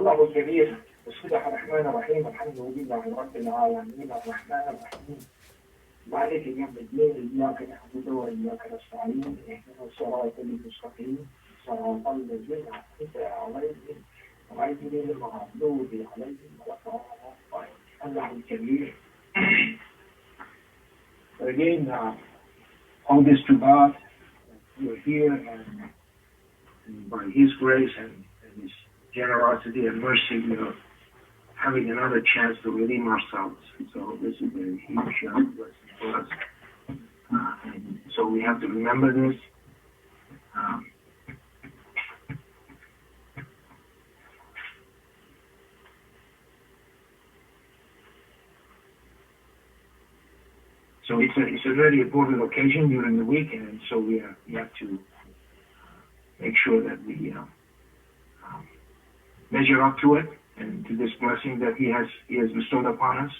الله الكبير. بسم الله الرحمن الرحيم. الحمد لله رب العالمين الرحمن الرحيم مالك يوم الدين. إياك نعبد وإياك نستعين. اهدنا الصراط المستقيم صراط الذين أنعمت عليهم غير المغضوب عليهم ولا الضالين. الله الكبير. Again, all this to God. We're here, and by His grace and His generosity and mercy, we are having another chance to redeem ourselves. So this is a huge blessing for us. And so we have to remember this. So it's a very important occasion during the week, and so we have to make sure that we measure up to it and to this blessing that He has bestowed upon us,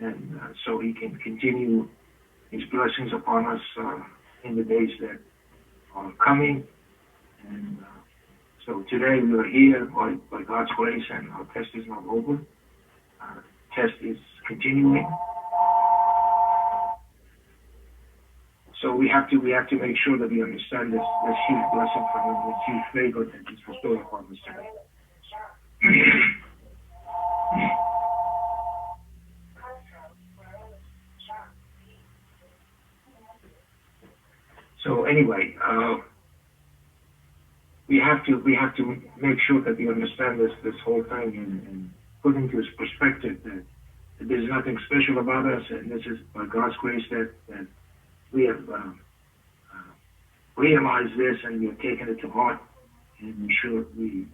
and so He can continue His blessings upon us in the days that are coming. And so today we are here by God's grace, and our test is not over. Our test is continuing. So we have to make sure that we understand this huge blessing from Him, this huge favor that He's bestowed upon us today. So anyway, we have to make sure that we understand this whole thing and put into its perspective that there's nothing special about us, and this is by God's grace that we have realized this, and we have taken it to heart, and we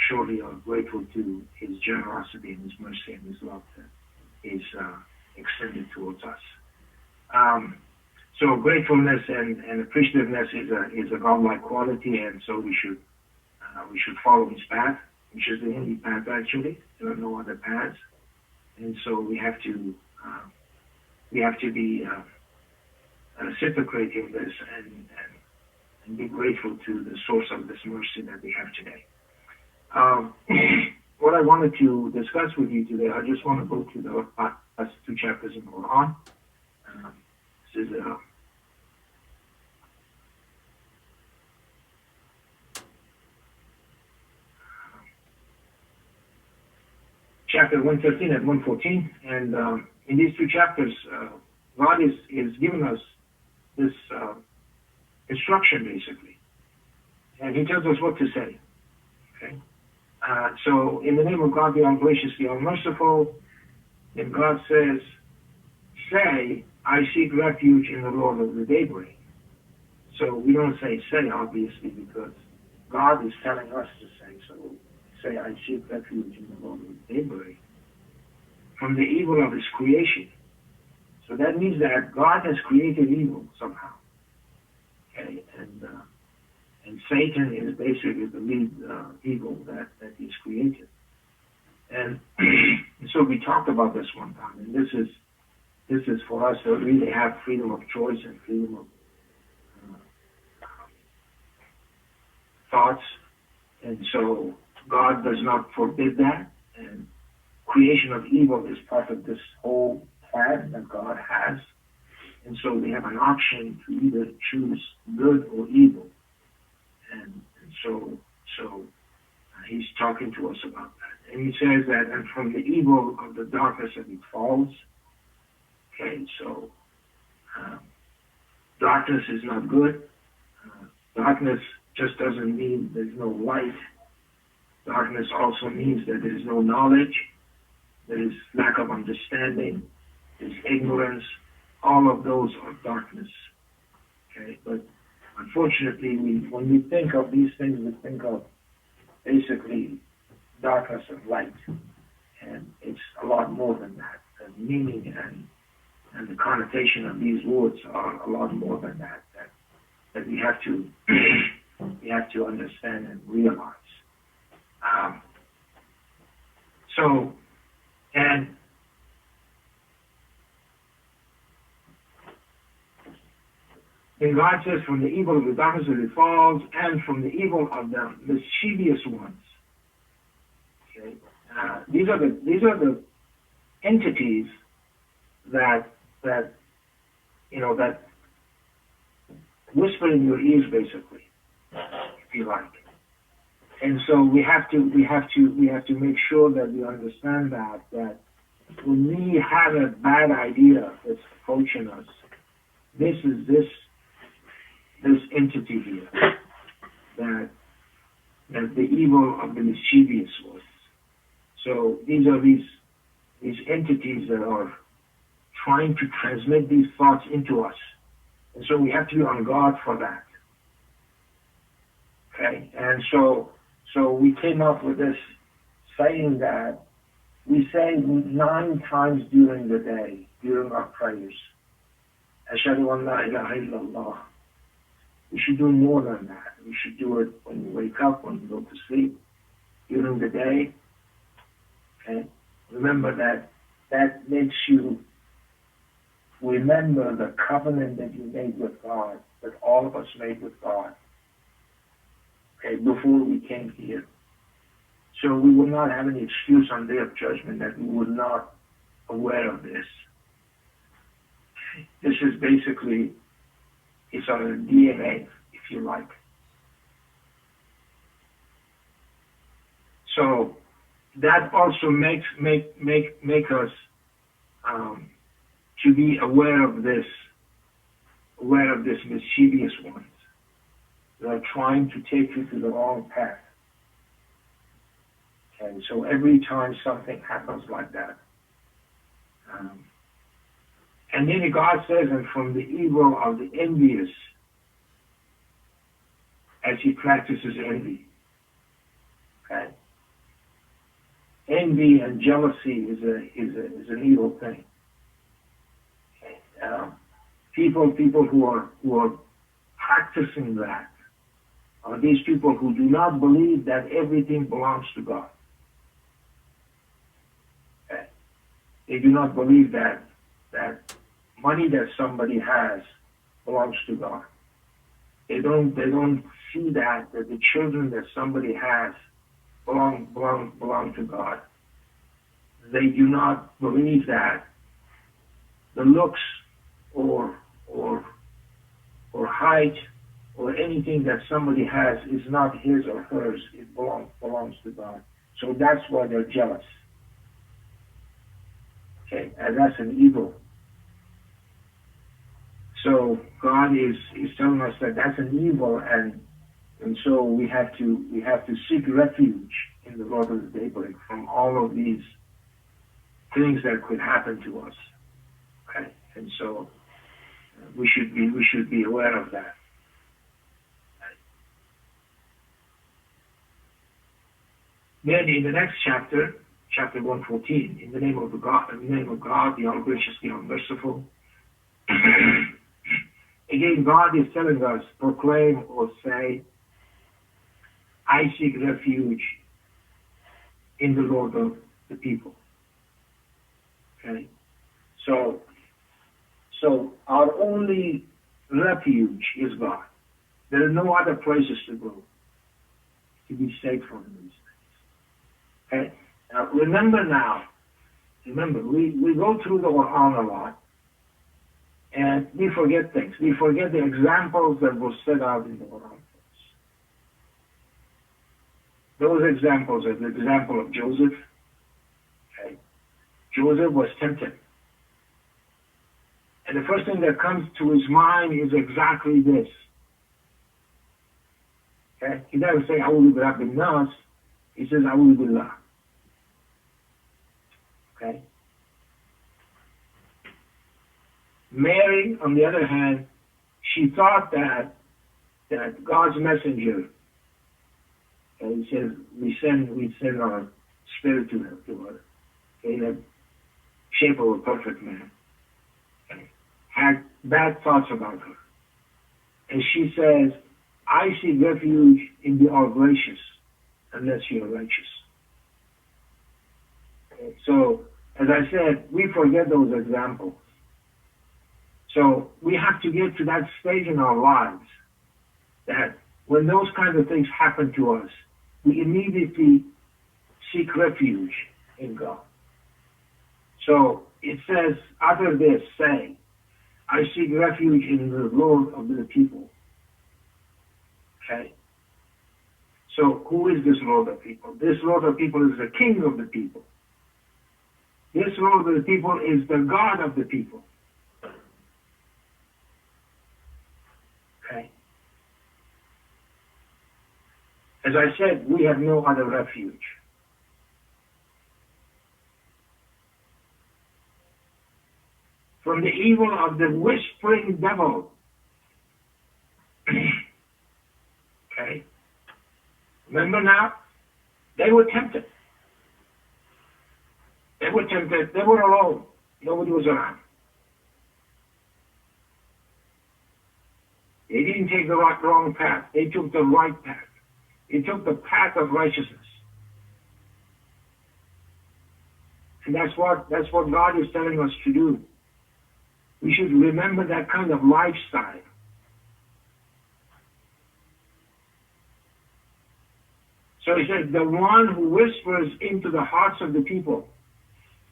surely are grateful to His generosity and His mercy and His love that is extended towards us. So gratefulness and appreciativeness is a godlike quality, and so we should follow His path, which is the only path actually. There are no other paths, and so we have to be reciprocating this and be grateful to the source of this mercy that we have today. What I wanted to discuss with you today, I just want to go to the last two chapters in the Quran. This is chapter 113 and 114, and in these two chapters, God is giving us this instruction basically, and He tells us what to say. Okay, so in the name of God, the All-Gracious, the All-Merciful, and God says, "Say, I seek refuge in the Lord of the daybreak." So we don't say obviously, because God is telling us to say. So say, "I seek refuge in the Lord of the daybreak from the evil of His creation." So that means that God has created evil somehow. Okay, and Satan is basically the lead evil that He's created. And so we talked about this one time, and this is for us to really have freedom of choice and freedom of thoughts. And so God does not forbid that, and creation of evil is part of this whole plan that God has. And so we have an option to either choose good or evil. And so He's talking to us about that. And He says that, and from the evil of the darkness that it falls. Okay, so darkness is not good. Darkness just doesn't mean there's no light. Darkness also means that there is no knowledge, there is lack of understanding, there's ignorance. All of those are darkness. Okay, but unfortunately, when we think of these things, we think of basically darkness and light, and it's a lot more than that. The meaning and the connotation of these words are a lot more than that. That we have to understand and realize. And God says, from the evil of the darkness that it falls, and from the evil of the mischievous ones. Okay? these are the entities that that whisper in your ears, basically, if you like. And so we have to make sure that we understand that when we have a bad idea that's approaching us, this is this entity here that the evil of the mischievous was. So these are these entities that are trying to transmit these thoughts into us. And so we have to be on guard for that. Okay? And so we came up with this saying that we say 9 times during the day, during our prayers. Ashhadu an la ilaha illallah. We should do more than that. We should do it when you wake up, when you go to sleep, during the day. Okay? Remember that makes you remember the covenant that you made with God, that all of us made with God, okay, before we came here. So we will not have any excuse on Day of Judgment that we were not aware of this. This is basically, it's our DNA, if you like. So that also makes us to be aware of this mischievous ones that are trying to take you to the wrong path. And so every time something happens like that, and then God says, and from the evil of the envious, as he practices envy. Okay? Envy and jealousy is an evil thing. People who are practicing that are these people who do not believe that everything belongs to God. Okay? They do not believe that money that somebody has belongs to God. They don't see that the children that somebody has belong to God. They do not believe that the looks or height or anything that somebody has is not his or hers. It belongs to God. So that's why they're jealous. Okay, and that's an evil. So God is telling us that that's an evil, and so we have to seek refuge in the Lord of the daybreak from all of these things that could happen to us. Okay, and so we should be aware of that. Then in the next chapter 114, in the name of God, the All-Gracious, the All-Merciful. Again, God is telling us, proclaim or say, I seek refuge in the Lord of the people. Okay? So our only refuge is God. There are no other places to go to be safe from these things. Okay? Now, remember, we go through the Quran a lot, and we forget things. We forget the examples that were set out in the Quran. Those examples are the example of Joseph. Okay? Joseph was tempted. And the first thing that comes to his mind is exactly this. Okay? He doesn't say, A'udhu bi Rabbin Nas. He says, A'udhu Billah. Okay? Mary, on the other hand, she thought that God's messenger, and he says, we send our spirit to her, in the shape of a perfect man, had bad thoughts about her. And she says, I seek refuge in the All-Gracious, unless you are righteous. Okay, so, as I said, we forget those examples. So we have to get to that stage in our lives that when those kinds of things happen to us, we immediately seek refuge in God. So it says, utter this, saying, I seek refuge in the Lord of the people. Okay? So who is this Lord of people? This Lord of people is the King of the people. This Lord of the people is the God of the people. Okay? As I said, we have no other refuge. From the evil of the whispering devil. Okay? Remember now? They were tempted. They were tempted. They were alone. Nobody was around. They didn't take the wrong path. They took the right path. They took the path of righteousness. And that's what God is telling us to do. We should remember that kind of lifestyle. So he says, the one who whispers into the hearts of the people.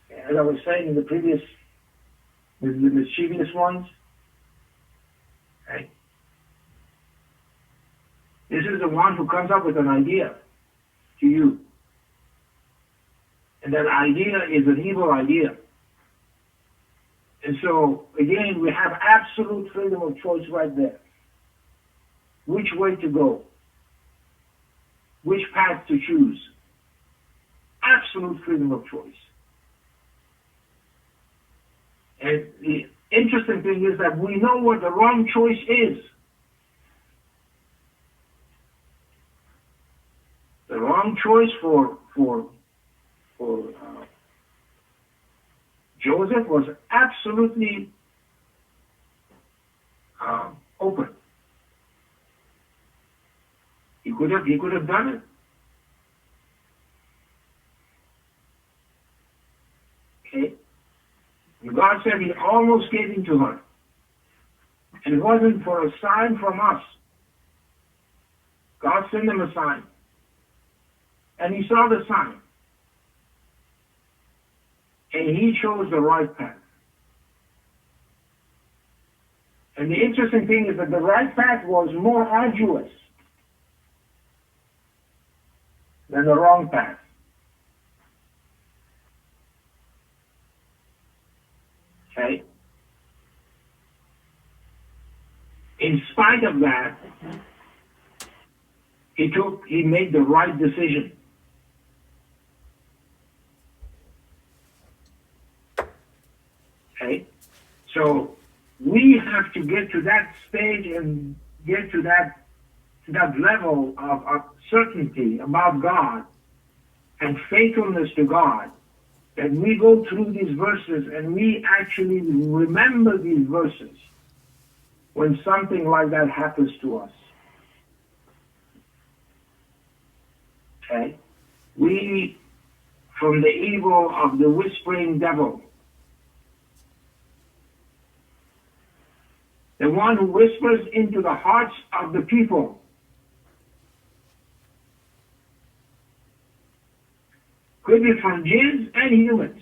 As I was saying in the previous, the mischievous ones. Okay? This is the one who comes up with an idea to you. And that idea is an evil idea. And so, again, we have absolute freedom of choice right there. Which way to go? Which path to choose? Absolute freedom of choice. And the interesting thing is that we know what the wrong choice is. The wrong choice for Joseph was absolutely open. He could have done it. Okay? And God said he almost gave in to her. And it wasn't for a sign from us. God sent him a sign. And he saw the sign. And he chose the right path. And the interesting thing is that the right path was more arduous than the wrong path. Okay? In spite of that, he made the right decision. Okay? So we have to get to that stage and get to that level of certainty about God and faithfulness to God, that we go through these verses and we actually remember these verses when something like that happens to us. Okay? We, from the evil of the whispering devil, the one who whispers into the hearts of the people, could be from jinns and humans.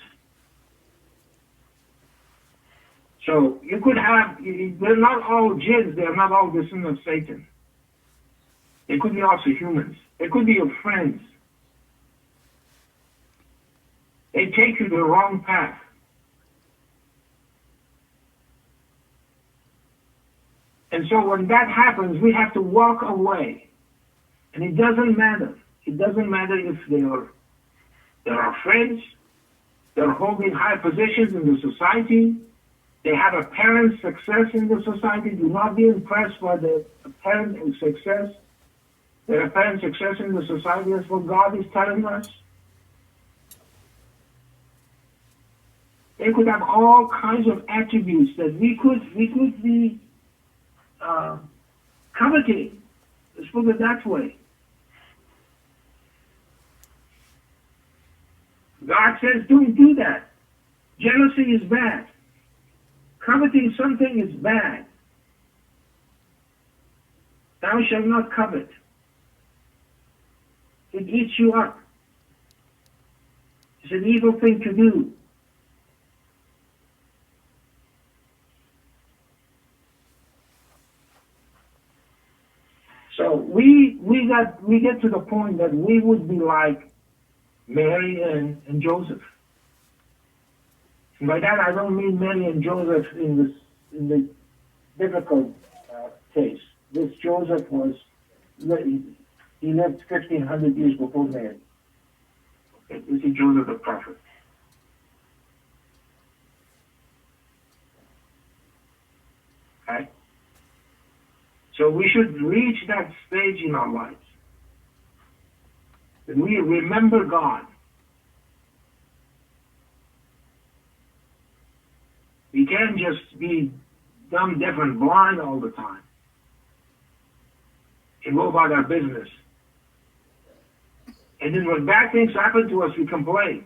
So you could have, they're not all jinns, they're not all the son of Satan. They could be also humans. They could be your friends. They take you the wrong path. And so when that happens, we have to walk away. And it doesn't matter. It doesn't matter if they're our friends, they're holding high positions in the society, they have apparent success in the society. Do not be impressed by the apparent success. Their apparent success in the society is what God is telling us. They could have all kinds of attributes that we could be coveting. Let's put it that way. God says, don't do that. Jealousy is bad. Coveting something is bad. Thou shalt not covet. It eats you up. an evil thing to do. So we get to the point that we would be like Mary and Joseph. And by that I don't mean Mary and Joseph in the biblical case. This Joseph he lived 1,500 years before Mary. Okay, this is Joseph the prophet. Okay? So we should reach that stage in our lives. That we remember God. We can't just be dumb, deaf, and blind all the time and go about our business. And then when bad things happen to us, we complain.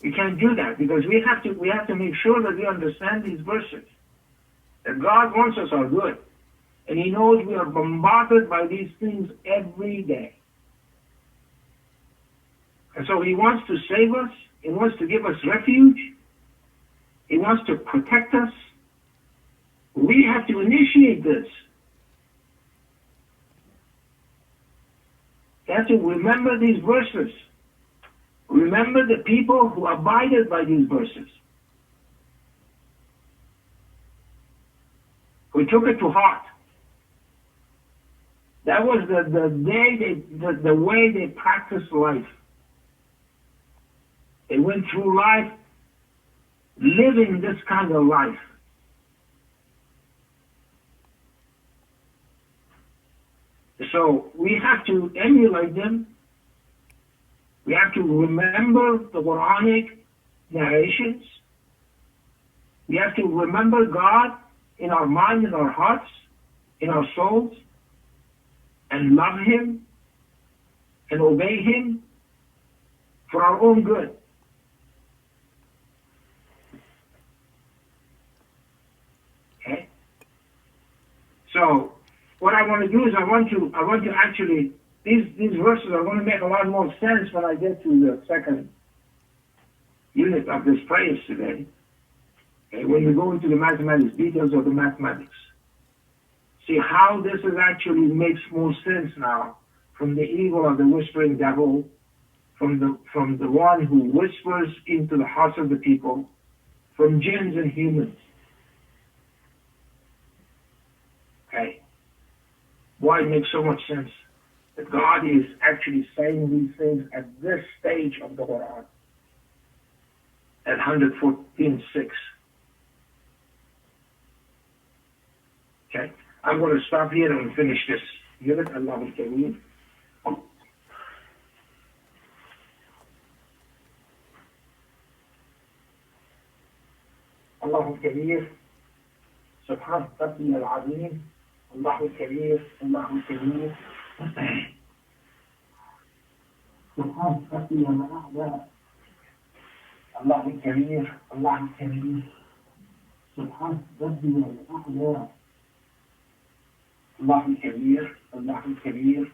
We can't do that because we have to make sure that we understand these verses. That God wants us our good. And He knows we are bombarded by these things every day. And so He wants to save us. He wants to give us refuge. He wants to protect us. We have to initiate this. We have to remember these verses. Remember the people who abided by these verses. Who took it to heart. That was the way they practiced life. They went through life living this kind of life. So we have to emulate them. We have to remember the Quranic narrations. We have to remember God in our mind, in our hearts, in our souls, and love Him and obey Him for our own good. Okay? So what I want to do is I want to actually, these verses are going to make a lot more sense when I get to the second unit of this prayers today. Okay? When we go into the mathematics, details of the mathematics. See how this is actually makes more sense now from the evil of the whispering devil, from the one who whispers into the hearts of the people, from jinns and humans. Okay. Why it makes so much sense that God is actually saying these things at this stage of the Quran, at 114.6. Okay. I'm going to stop here and finish this unit. Allahu Kareem. Allahu Kareem. Subhan Rabbi al-Azim. Allahu Kareem. Allahu Kareem. Subhan Rabbi al-A'la. Allahu Kareem. Allahu Kareem. Subhan Rabbi al-A'la. الله الكبير الله الكبير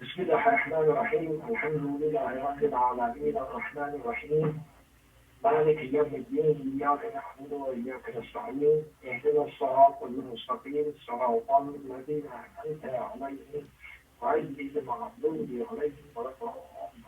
بسم الله الرحمن الرحيم الحمد لله رب العالمين الرحمن الرحيم مالك يوم الدين إياك نعبد وإياك نستعين اهدنا الصراط المستقيم صراط الذين أنعمت عليهم غير المغضوب عليهم ولا